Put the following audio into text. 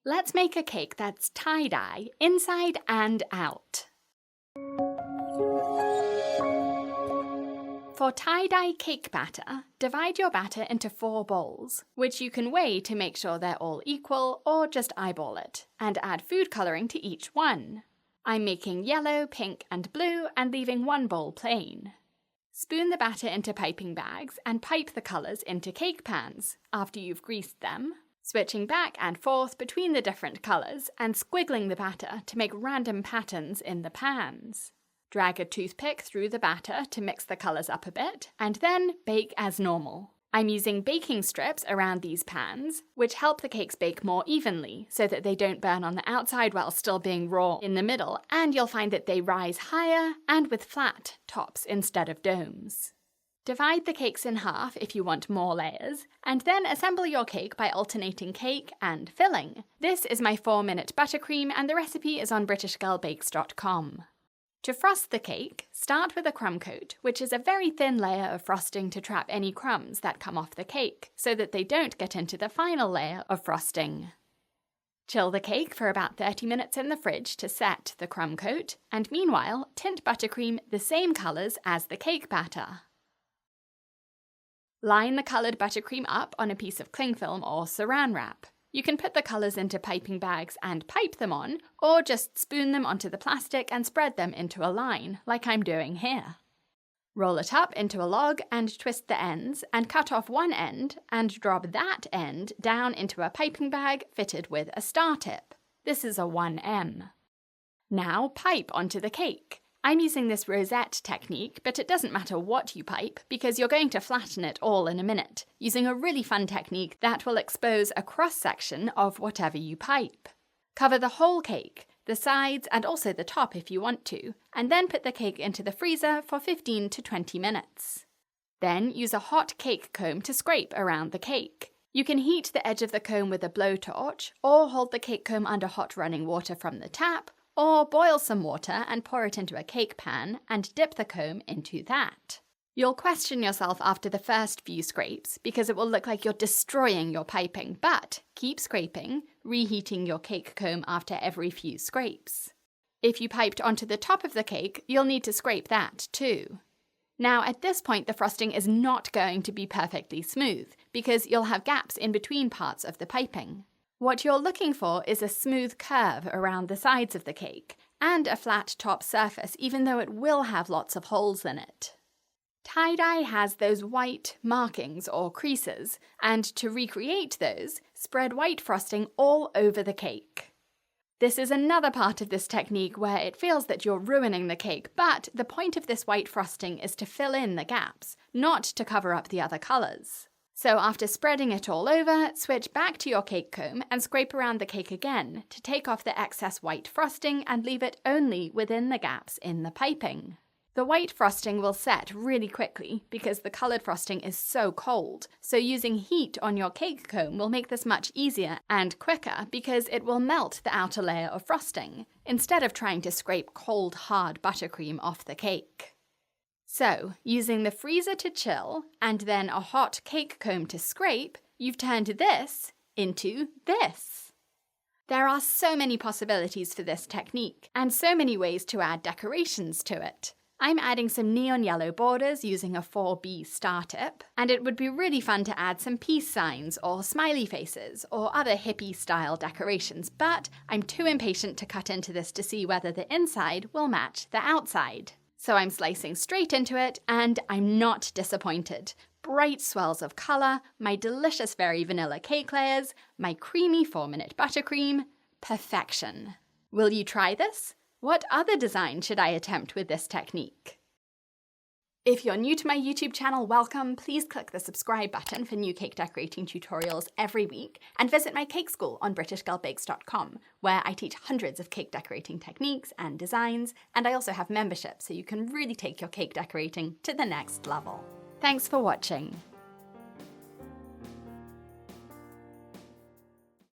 Let's make a cake that's tie-dye inside and out. For tie-dye cake batter, divide your batter into 4 bowls, which you can weigh to make sure they're all equal or just eyeball it, and add food colouring to each one. I'm making yellow, pink and blue and leaving 1 bowl plain. Spoon the batter into piping bags and pipe the colours into cake pans after you've greased them, switching back and forth between the different colours and squiggling the batter to make random patterns in the pans. Drag a toothpick through the batter to mix the colours up a bit, and then bake as normal. I'm using baking strips around these pans, which help the cakes bake more evenly so that they don't burn on the outside while still being raw in the middle, and you'll find that they rise higher and with flat tops instead of domes. Divide the cakes in half if you want more layers, and then assemble your cake by alternating cake and filling. This is my 4-minute buttercream, and the recipe is on BritishGirlBakes.com. To frost the cake, start with a crumb coat, which is a very thin layer of frosting to trap any crumbs that come off the cake, so that they don't get into the final layer of frosting. Chill the cake for about 30 minutes in the fridge to set the crumb coat, and meanwhile, tint buttercream the same colours as the cake batter. Line the coloured buttercream up on a piece of cling film or saran wrap. You can put the colours into piping bags and pipe them on, or just spoon them onto the plastic and spread them into a line, like I'm doing here. Roll it up into a log and twist the ends, and cut off one end and drop that end down into a piping bag fitted with a star tip. This is a 1M. Now pipe onto the cake. I'm using this rosette technique, but it doesn't matter what you pipe because you're going to flatten it all in a minute, using a really fun technique that will expose a cross-section of whatever you pipe. Cover the whole cake, the sides and also the top if you want to, and then put the cake into the freezer for 15 to 20 minutes. Then use a hot cake comb to scrape around the cake. You can heat the edge of the comb with a blowtorch, or hold the cake comb under hot running water from the tap, or boil some water and pour it into a cake pan and dip the comb into that. You'll question yourself after the first few scrapes because it will look like you're destroying your piping, but keep scraping, reheating your cake comb after every few scrapes. If you piped onto the top of the cake, you'll need to scrape that too. Now at this point the frosting is not going to be perfectly smooth because you'll have gaps in between parts of the piping. What you're looking for is a smooth curve around the sides of the cake, and a flat top surface even though it will have lots of holes in it. Tie-dye has those white markings or creases, and to recreate those, spread white frosting all over the cake. This is another part of this technique where it feels that you're ruining the cake, but the point of this white frosting is to fill in the gaps, not to cover up the other colours. So after spreading it all over, switch back to your cake comb and scrape around the cake again to take off the excess white frosting and leave it only within the gaps in the piping. The white frosting will set really quickly because the coloured frosting is so cold, so using heat on your cake comb will make this much easier and quicker because it will melt the outer layer of frosting, instead of trying to scrape cold, hard buttercream off the cake. So, using the freezer to chill and then a hot cake comb to scrape, you've turned this into this. There are so many possibilities for this technique, and so many ways to add decorations to it. I'm adding some neon yellow borders using a 4B star tip, and it would be really fun to add some peace signs or smiley faces or other hippie-style decorations, but I'm too impatient to cut into this to see whether the inside will match the outside. So I'm slicing straight into it, and I'm not disappointed. Bright swells of colour, my delicious very vanilla cake layers, my creamy 4-minute buttercream. Perfection. Will you try this? What other design should I attempt with this technique? If you're new to my YouTube channel, welcome. Please click the subscribe button for new cake decorating tutorials every week, and visit my cake school on BritishGirlBakes.com, where I teach hundreds of cake decorating techniques and designs, and I also have membership so you can really take your cake decorating to the next level. Thanks for watching.